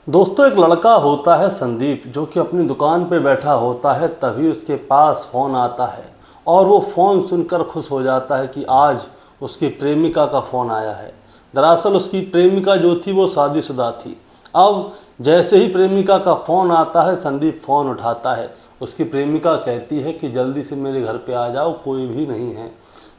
दोस्तों, एक लड़का होता है संदीप, जो कि अपनी दुकान पे बैठा होता है। तभी उसके पास फ़ोन आता है और वो फ़ोन सुनकर खुश हो जाता है कि आज उसकी प्रेमिका का फ़ोन आया है। दरअसल उसकी प्रेमिका जो थी वो शादीशुदा थी। अब जैसे ही प्रेमिका का फ़ोन आता है, संदीप फ़ोन उठाता है। उसकी प्रेमिका कहती है कि जल्दी से मेरे घर पे आ जाओ, कोई भी नहीं है।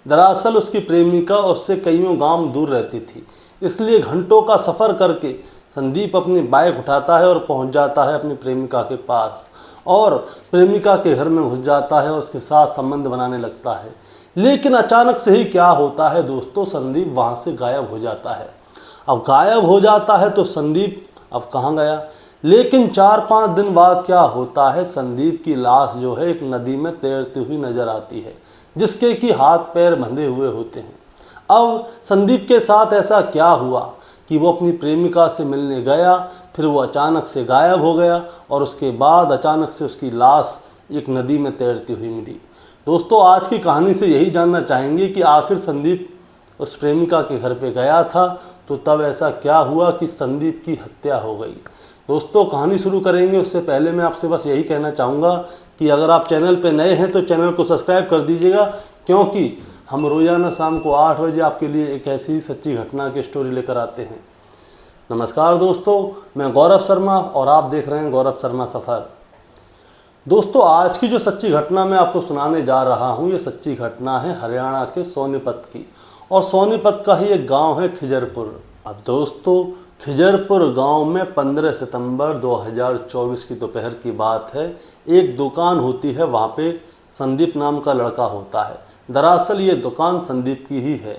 दरअसल उसकी प्रेमिका उससे कईयों गांव दूर रहती थी, इसलिए घंटों का सफ़र करके संदीप अपनी बाइक उठाता है और पहुंच जाता है अपनी प्रेमिका के पास और प्रेमिका के घर में घुस जाता है, उसके साथ संबंध बनाने लगता है। लेकिन अचानक से ही क्या होता है दोस्तों, संदीप वहां से गायब हो जाता है। अब गायब हो जाता है तो संदीप अब कहाँ गया। लेकिन 4-5 दिन बाद क्या होता है, संदीप की लाश जो है एक नदी में तैरती हुई नजर आती है, जिसके कि हाथ पैर बंधे हुए होते हैं। अब संदीप के साथ ऐसा क्या हुआ कि वो अपनी प्रेमिका से मिलने गया, फिर वो अचानक से गायब हो गया और उसके बाद अचानक से उसकी लाश एक नदी में तैरती हुई मिली। दोस्तों, आज की कहानी से यही जानना चाहेंगे कि आखिर संदीप उस प्रेमिका के घर पे गया था तो तब ऐसा क्या हुआ कि संदीप की हत्या हो गई। दोस्तों, कहानी शुरू करेंगे उससे पहले मैं आपसे बस यही कहना चाहूँगा कि अगर आप चैनल पे नए हैं तो चैनल को सब्सक्राइब कर दीजिएगा, क्योंकि हम रोज़ाना शाम को 8 बजे आपके लिए एक ऐसी ही सच्ची घटना की स्टोरी लेकर आते हैं। नमस्कार दोस्तों, मैं गौरव शर्मा और आप देख रहे हैं गौरव शर्मा सफ़र। दोस्तों, आज की जो सच्ची घटना मैं आपको सुनाने जा रहा हूँ, ये सच्ची घटना है हरियाणा के सोनीपत की, और सोनीपत का ही एक गांव है खिजरपुर। अब दोस्तों, खिजरपुर गांव में 15 सितंबर 2024 की दोपहर की बात है। एक दुकान होती है, वहाँ पे संदीप नाम का लड़का होता है। दरअसल ये दुकान संदीप की ही है।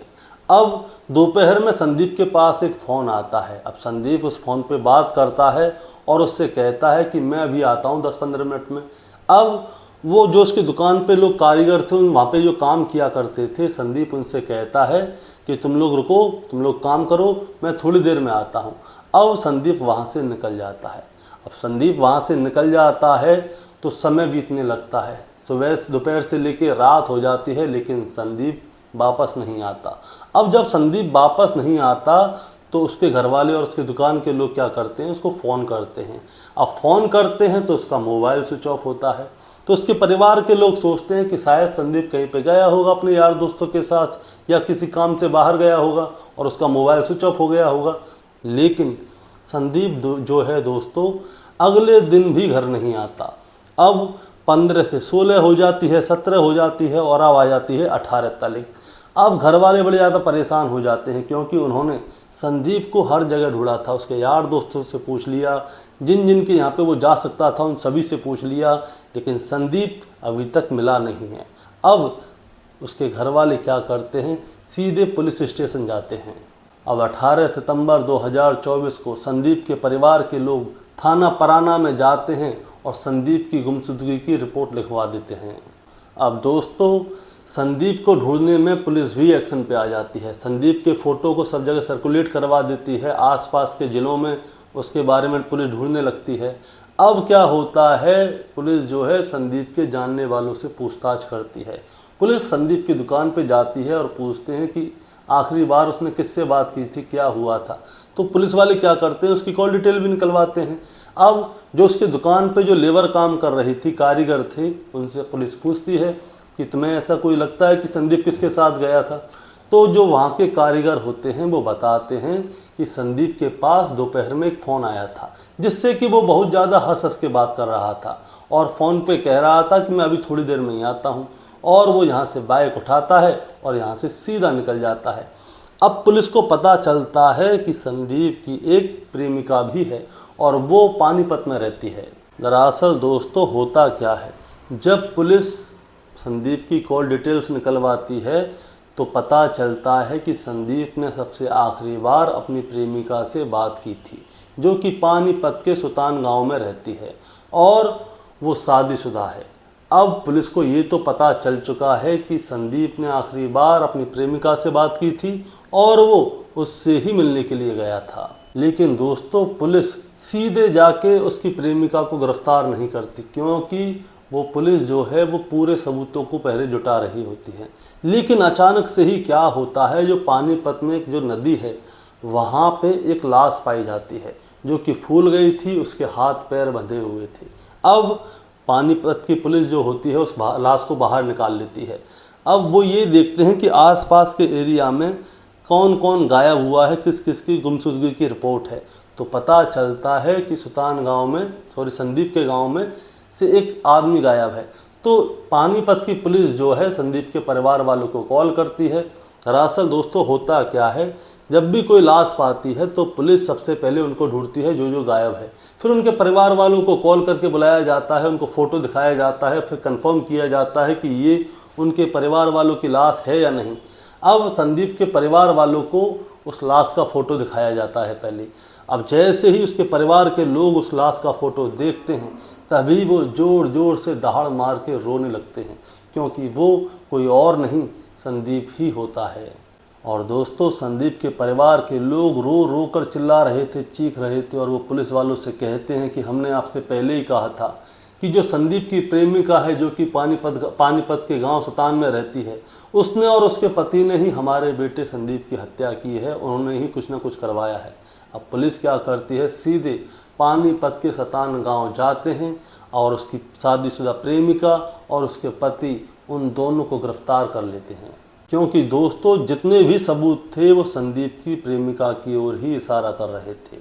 अब दोपहर में संदीप के पास एक फ़ोन आता है। अब संदीप उस फ़ोन पे बात करता है और उससे कहता है कि मैं अभी आता हूँ 10-15 मिनट में। अब वो जो उसकी दुकान पे लोग कारीगर थे, उन वहाँ पे जो काम किया करते थे, संदीप उनसे कहता है कि तुम लोग रुको, तुम लोग काम करो, मैं थोड़ी देर में आता हूँ। अब संदीप वहाँ से निकल जाता है। अब संदीप वहाँ से निकल जाता है तो समय बीतने लगता है। सुबह दोपहर से लेकर रात हो जाती है, लेकिन संदीप वापस नहीं आता। अब जब संदीप वापस नहीं आता तो उसके घर वाले और उसकी दुकान के लोग क्या करते हैं, उसको फ़ोन करते हैं। अब फ़ोन करते हैं तो उसका मोबाइल स्विच ऑफ होता है। तो उसके परिवार के लोग सोचते हैं कि शायद संदीप कहीं पे गया होगा अपने यार दोस्तों के साथ, या किसी काम से बाहर गया होगा और उसका मोबाइल स्विच ऑफ हो गया होगा। लेकिन संदीप जो है दोस्तों, अगले दिन भी घर नहीं आता। अब 15 से 16 हो जाती है, 17 हो जाती है और अब आ जाती है 18 तारीख। अब घर वाले बड़े ज़्यादा परेशान हो जाते हैं, क्योंकि उन्होंने संदीप को हर जगह ढूंढा था। उसके यार दोस्तों से पूछ लिया, जिन जिन के यहाँ पे वो जा सकता था उन सभी से पूछ लिया, लेकिन संदीप अभी तक मिला नहीं है। अब उसके घर वाले क्या करते हैं, सीधे पुलिस स्टेशन जाते हैं। अब 18 सितंबर 2024 को संदीप के परिवार के लोग थाना पराना में जाते हैं और संदीप की गुमशुदगी की रिपोर्ट लिखवा देते हैं। अब दोस्तों, संदीप को ढूंढने में पुलिस भी एक्शन पे आ जाती है। संदीप के फ़ोटो को सब जगह सर्कुलेट करवा देती है, आसपास के ज़िलों में उसके बारे में पुलिस ढूंढने लगती है। अब क्या होता है, पुलिस जो है संदीप के जानने वालों से पूछताछ करती है। पुलिस संदीप की दुकान पे जाती है और पूछते हैं कि आखिरी बार उसने किससे बात की थी, क्या हुआ था। तो पुलिस वाले क्या करते हैं, उसकी कॉल डिटेल भी निकलवाते हैं। अब जो उसकी दुकान पे जो लेबर काम कर रही थी, कारीगर थे, उनसे पुलिस पूछती है कि तुम्हें ऐसा कोई लगता है कि संदीप किसके साथ गया था। तो जो वहाँ के कारीगर होते हैं वो बताते हैं कि संदीप के पास दोपहर में एक फ़ोन आया था, जिससे कि वो बहुत ज़्यादा हंस हंस के बात कर रहा था और फ़ोन पे कह रहा था कि मैं अभी थोड़ी देर में ही आता हूँ। और वो यहाँ से बाइक उठाता है और यहाँ से सीधा निकल जाता है। अब पुलिस को पता चलता है कि संदीप की एक प्रेमिका भी है और वो पानीपत में रहती है। दरअसल दोस्तों, होता क्या है, जब पुलिस संदीप की कॉल डिटेल्स निकलवाती है तो पता चलता है कि संदीप ने सबसे आखिरी बार अपनी प्रेमिका से बात की थी, जो कि पानीपत के सुतान गांव में रहती है और वो शादीशुदा है। अब पुलिस को ये तो पता चल चुका है कि संदीप ने आखिरी बार अपनी प्रेमिका से बात की थी और वो उससे ही मिलने के लिए गया था। लेकिन दोस्तों, पुलिस सीधे जाके उसकी प्रेमिका को गिरफ्तार नहीं करती, क्योंकि वो पुलिस जो है वो पूरे सबूतों को पहले जुटा रही होती है। लेकिन अचानक से ही क्या होता है, जो पानीपत में एक जो नदी है वहाँ पे एक लाश पाई जाती है, जो कि फूल गई थी, उसके हाथ पैर बंधे हुए थे। अब पानीपत की पुलिस जो होती है उस लाश को बाहर निकाल लेती है। अब वो ये देखते हैं कि आसपास के एरिया में कौन कौन गायब हुआ है, किस किस की गुमशुदगी की रिपोर्ट है। तो पता चलता है कि संदीप के गांव में से एक आदमी गायब है। तो पानीपत की पुलिस जो है संदीप के परिवार वालों को कॉल करती है। दरअसल दोस्तों होता क्या है, जब भी कोई लाश पाती है तो पुलिस सबसे पहले उनको ढूंढती है जो गायब है। फिर उनके परिवार वालों को कॉल करके बुलाया जाता है, उनको फ़ोटो दिखाया जाता है, फिर कंफर्म किया जाता है कि ये उनके परिवार वालों की लाश है या नहीं। अब संदीप के परिवार वालों को उस लाश का फ़ोटो दिखाया जाता है पहले। अब जैसे ही उसके परिवार के लोग उस लाश का फ़ोटो देखते हैं तभी वो ज़ोर ज़ोर से दहाड़ मार के रोने लगते हैं, क्योंकि वो कोई और नहीं संदीप ही होता है। और दोस्तों संदीप के परिवार के लोग रो रो कर चिल्ला रहे थे, चीख रहे थे, और वो पुलिस वालों से कहते हैं कि हमने आपसे पहले ही कहा था कि जो संदीप की प्रेमिका है जो कि पानीपत के गांव सुतान में रहती है, उसने और उसके पति ने ही हमारे बेटे संदीप की हत्या की है, उन्होंने ही कुछ ना कुछ करवाया है। अब पुलिस क्या करती है, सीधे पानीपत के सतान गांव जाते हैं और उसकी शादीशुदा प्रेमिका और उसके पति उन दोनों को गिरफ्तार कर लेते हैं, क्योंकि दोस्तों जितने भी सबूत थे वो संदीप की प्रेमिका की ओर ही इशारा कर रहे थे।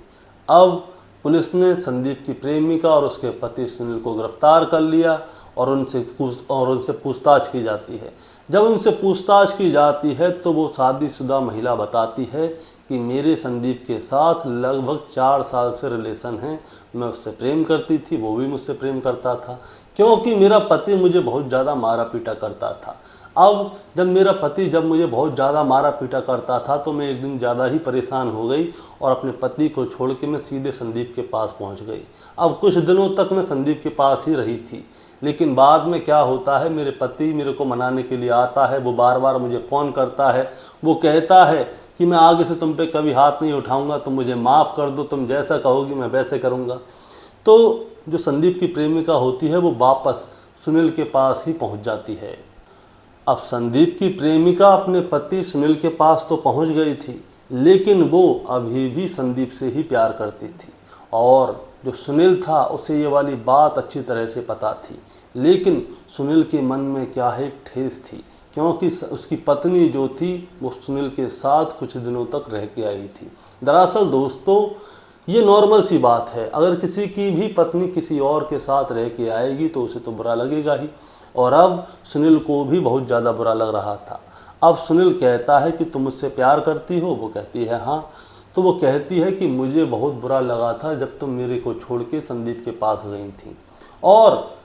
अब पुलिस ने संदीप की प्रेमिका और उसके पति सुनील को गिरफ्तार कर लिया और उनसे पूछताछ की जाती है। जब उनसे पूछताछ की जाती है तो वो शादीशुदा महिला बताती है कि मेरे संदीप के साथ लगभग 4 साल से रिलेशन है, मैं उससे प्रेम करती थी, वो भी मुझसे प्रेम करता था, क्योंकि मेरा पति मुझे बहुत ज़्यादा मारा पीटा करता था। अब जब मेरा पति मुझे बहुत ज़्यादा मारा पीटा करता था तो मैं एक दिन ज़्यादा ही परेशान हो गई और अपने पति को छोड़ के मैं सीधे संदीप के पास पहुंच गई। अब कुछ दिनों तक मैं संदीप के पास ही रही थी, लेकिन बाद में क्या होता है, मेरे पति मेरे को मनाने के लिए आता है, वो बार बार मुझे फ़ोन करता है, वो कहता है कि मैं आगे से तुम पे कभी हाथ नहीं उठाऊँगा, तुम मुझे माफ़ कर दो, तुम जैसा कहोगी मैं वैसे करूँगा। तो जो संदीप की प्रेमिका होती है वो वापस सुनील के पास ही पहुँच जाती है। अब संदीप की प्रेमिका अपने पति सुनील के पास तो पहुंच गई थी, लेकिन वो अभी भी संदीप से ही प्यार करती थी, और जो सुनील था उसे ये वाली बात अच्छी तरह से पता थी। लेकिन सुनील के मन में क्या है, एक ठेस थी, क्योंकि उसकी पत्नी जो थी वो सुनील के साथ कुछ दिनों तक रह के आई थी। दरअसल दोस्तों ये नॉर्मल सी बात है, अगर किसी की भी पत्नी किसी और के साथ रह के आएगी तो उसे तो बुरा लगेगा ही, और अब सुनील को भी बहुत ज़्यादा बुरा लग रहा था। अब सुनील कहता है कि तुम मुझसे प्यार करती हो, वो कहती है हाँ। तो वो कहती है कि मुझे बहुत बुरा लगा था जब तुम मेरे को छोड़ के संदीप के पास गई थी, और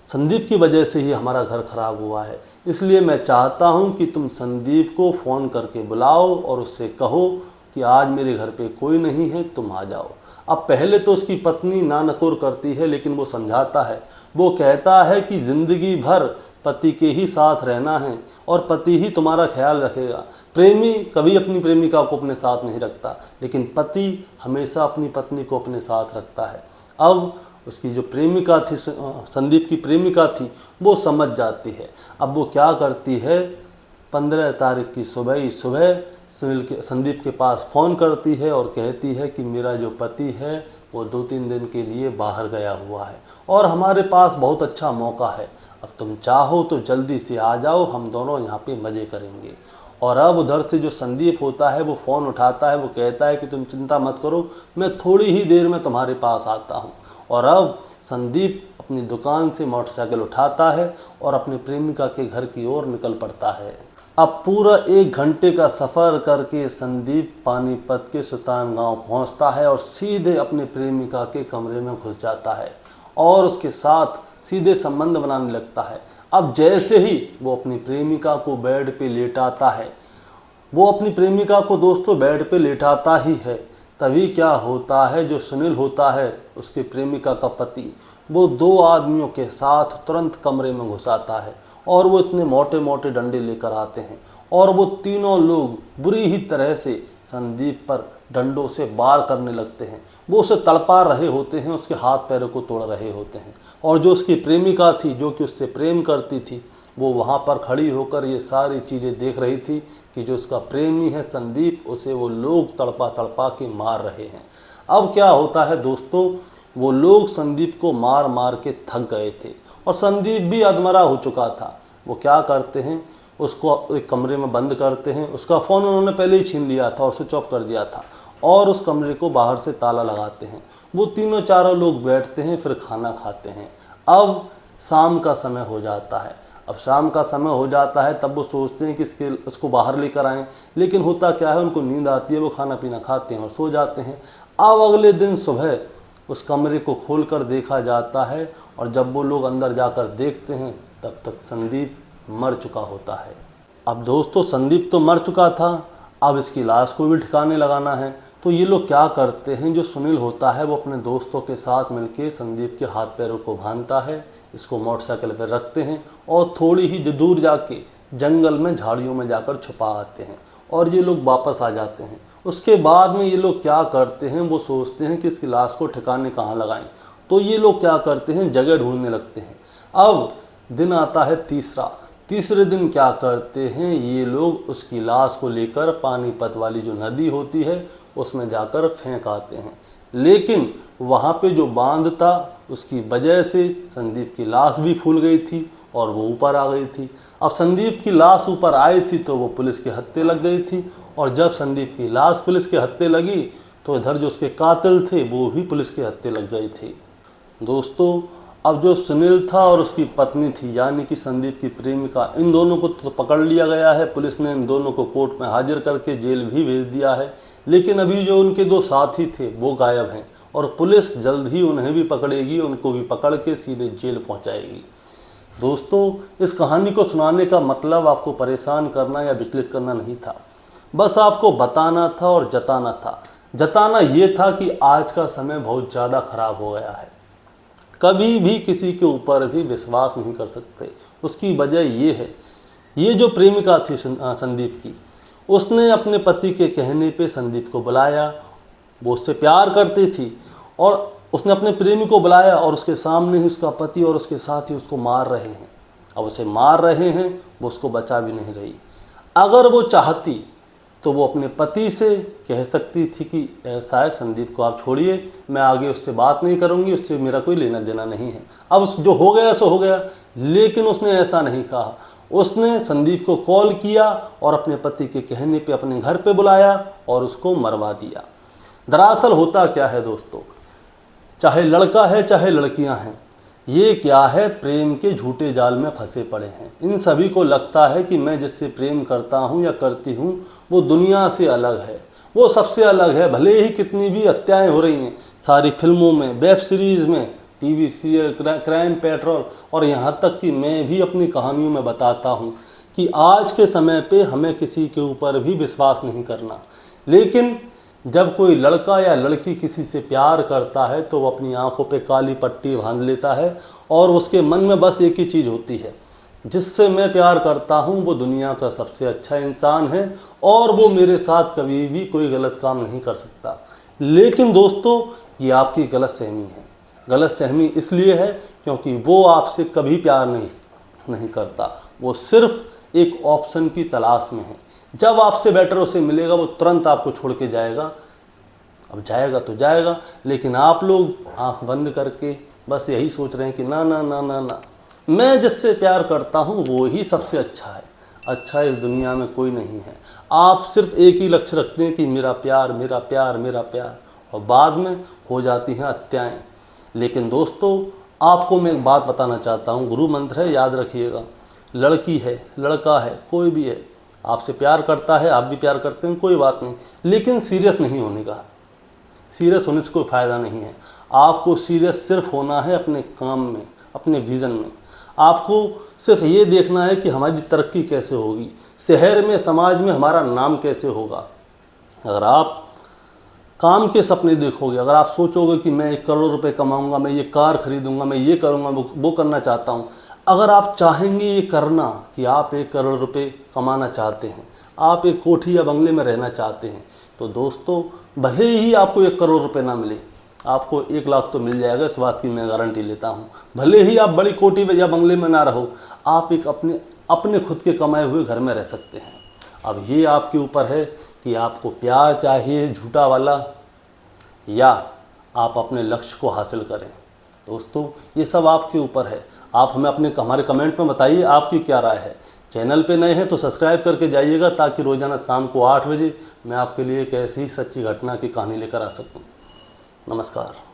संदीप की वजह से ही हमारा घर खराब हुआ है, इसलिए मैं चाहता हूँ कि तुम संदीप को फ़ोन करके बुलाओ और उससे कहो कि आज मेरे घर पे कोई नहीं है, तुम आ जाओ। अब पहले तो उसकी पत्नी ना नकुर करती है, लेकिन वो समझाता है, वो कहता है कि ज़िंदगी भर पति के ही साथ रहना है और पति ही तुम्हारा ख्याल रखेगा। प्रेमी कभी अपनी प्रेमिका को अपने साथ नहीं रखता, लेकिन पति हमेशा अपनी पत्नी को अपने साथ रखता है। अब उसकी जो प्रेमिका थी, संदीप की प्रेमिका थी, वो समझ जाती है। अब वो क्या करती है, 15 तारीख की सुबह संदीप के पास फ़ोन करती है और कहती है कि मेरा जो पति है वो 2-3 दिन के लिए बाहर गया हुआ है और हमारे पास बहुत अच्छा मौका है, अब तुम चाहो तो जल्दी से आ जाओ, हम दोनों यहाँ पे मज़े करेंगे। और अब उधर से जो संदीप होता है वो फ़ोन उठाता है, वो कहता है कि तुम चिंता मत करो, मैं थोड़ी ही देर में तुम्हारे पास आता हूँ। और अब संदीप अपनी दुकान से मोटरसाइकिल उठाता है और अपने प्रेमिका के घर की ओर निकल पड़ता है। अब पूरा 1 घंटे का सफ़र करके संदीप पानीपत के सुतान गांव पहुंचता है और सीधे अपने प्रेमिका के कमरे में घुस जाता है और उसके साथ सीधे संबंध बनाने लगता है। अब जैसे ही वो अपनी प्रेमिका को बेड पे लेटाता है, वो अपनी प्रेमिका को दोस्तों बेड पे लेटाता ही है, तभी क्या होता है, जो सुनील होता है उसके प्रेमिका का पति, वो 2 आदमियों के साथ तुरंत कमरे में घुस आता है और वो इतने मोटे मोटे डंडे लेकर आते हैं और वो तीनों लोग बुरी ही तरह से संदीप पर डंडों से वार करने लगते हैं। वो उसे तड़पा रहे होते हैं, उसके हाथ पैरों को तोड़ रहे होते हैं, और जो उसकी प्रेमिका थी जो कि उससे प्रेम करती थी, वो वहाँ पर खड़ी होकर ये सारी चीज़ें देख रही थी कि जो उसका प्रेमी है संदीप, उसे वो लोग तड़पा तड़पा के मार रहे हैं। अब क्या होता है दोस्तों, वो लोग संदीप को मार मार के थक गए थे और संदीप भी अधमरा हो चुका था। वो क्या करते हैं, उसको एक कमरे में बंद करते हैं। उसका फ़ोन उन्होंने पहले ही छीन लिया था और स्विच ऑफ कर दिया था, और उस कमरे को बाहर से ताला लगाते हैं। वो तीनों चारों लोग बैठते हैं, फिर खाना खाते हैं। अब शाम का समय हो जाता है। अब शाम का समय हो जाता है, तब वो सोचते हैं कि इसको बाहर लेकर आएँ, लेकिन होता क्या है, उनको नींद आती है, वो खाना पीना खाते हैं और सो जाते हैं। अब अगले दिन सुबह उस कमरे को खोलकर देखा जाता है, और जब वो लोग अंदर जाकर देखते हैं तब तक संदीप मर चुका होता है। अब दोस्तों संदीप तो मर चुका था, अब इसकी लाश को भी ठिकाने लगाना है। तो ये लोग क्या करते हैं, जो सुनील होता है वो अपने दोस्तों के साथ मिलकर संदीप के हाथ पैरों को बांधता है, इसको मोटरसाइकिल पर रखते हैं और थोड़ी ही दूर जाके जंगल में झाड़ियों में जाकर छुपा आते हैं, और ये लोग वापस आ जाते हैं। उसके बाद में ये लोग क्या करते हैं, वो सोचते हैं कि इसकी लाश को ठिकाने कहाँ लगाएं। तो ये लोग क्या करते हैं, जगह ढूंढने लगते हैं। अब दिन आता है तीसरे दिन क्या करते हैं, ये लोग उसकी लाश को लेकर पानीपत वाली जो नदी होती है उसमें जाकर फेंक आते हैं। लेकिन वहाँ पे जो बांध था उसकी वजह से संदीप की लाश भी फूल गई थी और वो ऊपर आ गई थी। अब संदीप की लाश ऊपर आई थी तो वो पुलिस के हत्थे लग गई थी, और जब संदीप की लाश पुलिस के हत्थे लगी तो इधर जो उसके कातिल थे वो भी पुलिस के हत्थे लग गए थे। दोस्तों अब जो सुनील था और उसकी पत्नी थी, यानी कि संदीप की प्रेमिका, इन दोनों को तो पकड़ लिया गया है। पुलिस ने इन दोनों को कोर्ट में हाजिर करके जेल भी भेज दिया है। लेकिन अभी जो उनके दो साथी थे वो गायब हैं, और पुलिस जल्द ही उन्हें भी पकड़ेगी, उनको भी पकड़ के सीधे जेल पहुंचाएगी। दोस्तों इस कहानी को सुनाने का मतलब आपको परेशान करना या विचलित करना नहीं था, बस आपको बताना था और जताना था। जताना ये था कि आज का समय बहुत ज़्यादा ख़राब हो गया है, कभी भी किसी के ऊपर भी विश्वास नहीं कर सकते। उसकी वजह ये है, ये जो प्रेमिका थी संदीप की, उसने अपने पति के कहने पे संदीप को बुलाया। वो उससे प्यार करती थी और उसने अपने प्रेमी को बुलाया, और उसके सामने ही उसका पति और उसके साथी उसको मार रहे हैं। अब उसे मार रहे हैं, वो उसको बचा भी नहीं रही। अगर वो चाहती तो वो अपने पति से कह सकती थी कि ऐसा है, संदीप को आप छोड़िए, मैं आगे उससे बात नहीं करूंगी, उससे मेरा कोई लेना देना नहीं है, अब जो हो गया सो हो गया। लेकिन उसने ऐसा नहीं कहा। उसने संदीप को कॉल किया और अपने पति के कहने पे अपने घर पे बुलाया और उसको मरवा दिया। दरअसल होता क्या है दोस्तों, चाहे लड़का है चाहे लड़कियां हैं, ये क्या है, प्रेम के झूठे जाल में फंसे पड़े हैं। इन सभी को लगता है कि मैं जिससे प्रेम करता हूँ या करती हूँ वो दुनिया से अलग है, वो सबसे अलग है। भले ही कितनी भी हत्याएं हो रही हैं सारी फिल्मों में, वेब सीरीज़ में, टीवी सीरियल, क्राइम पेट्रोल, और यहाँ तक कि मैं भी अपनी कहानियों में बताता हूँ कि आज के समय पे हमें किसी के ऊपर भी विश्वास नहीं करना। लेकिन जब कोई लड़का या लड़की किसी से प्यार करता है तो वो अपनी आंखों पे काली पट्टी बांध लेता है, और उसके मन में बस एक ही चीज़ होती है, जिससे मैं प्यार करता हूँ वो दुनिया का सबसे अच्छा इंसान है और वो मेरे साथ कभी भी कोई गलत काम नहीं कर सकता। लेकिन दोस्तों ये आपकी गलतफहमी है। गलतफहमी इसलिए है क्योंकि वो आपसे कभी प्यार नहीं करता, वो सिर्फ एक ऑप्शन की तलाश में है। जब आपसे बेटर उसे मिलेगा वो तुरंत आपको छोड़ के जाएगा। अब जाएगा तो जाएगा, लेकिन आप लोग आंख बंद करके बस यही सोच रहे हैं कि ना ना ना ना ना, मैं जिससे प्यार करता हूँ वो ही सबसे अच्छा है, अच्छा इस दुनिया में कोई नहीं है। आप सिर्फ एक ही लक्ष्य रखते हैं कि मेरा प्यार मेरा प्यार मेरा प्यार, और बाद में हो जाती हैं हत्याएँ। लेकिन दोस्तों आपको मैं एक बात बताना चाहता हूँ, गुरु मंत्र है, याद रखिएगा। लड़की है, लड़का है, कोई भी है, आपसे प्यार करता है, आप भी प्यार करते हैं, कोई बात नहीं, लेकिन सीरियस नहीं होने का। सीरियस होने से कोई फ़ायदा नहीं है। आपको सीरियस सिर्फ होना है अपने काम में, अपने विज़न में। आपको सिर्फ ये देखना है कि हमारी तरक्की कैसे होगी, शहर में, समाज में हमारा नाम कैसे होगा। अगर आप काम के सपने देखोगे, अगर आप सोचोगे कि मैं 1 करोड़ रुपए कमाऊंगा, मैं ये कार खरीदूंगा, मैं ये करूंगा, वो करना चाहता हूं, अगर आप चाहेंगे ये करना कि आप 1 करोड़ रुपए कमाना चाहते हैं, आप एक कोठी या बंगले में रहना चाहते हैं, तो दोस्तों भले ही आपको 1 करोड़ रुपए ना मिले, आपको 1 लाख तो मिल जाएगा, इस बात की मैं गारंटी लेता हूँ। भले ही आप बड़ी कोठी में या बंगले में ना रहो, आप एक अपने खुद के कमाए हुए घर में रह सकते हैं। अब ये आपके ऊपर है कि आपको प्यार चाहिए झूठा वाला या आप अपने लक्ष्य को हासिल करें। दोस्तों, ये सब आपके ऊपर है। आप हमें हमारे कमेंट में बताइए आपकी क्या राय है। चैनल पे नए हैं तो सब्सक्राइब करके जाइएगा, ताकि रोज़ाना शाम को 8 बजे मैं आपके लिए एक ऐसी ही सच्ची घटना की कहानी लेकर आ सकूं। नमस्कार।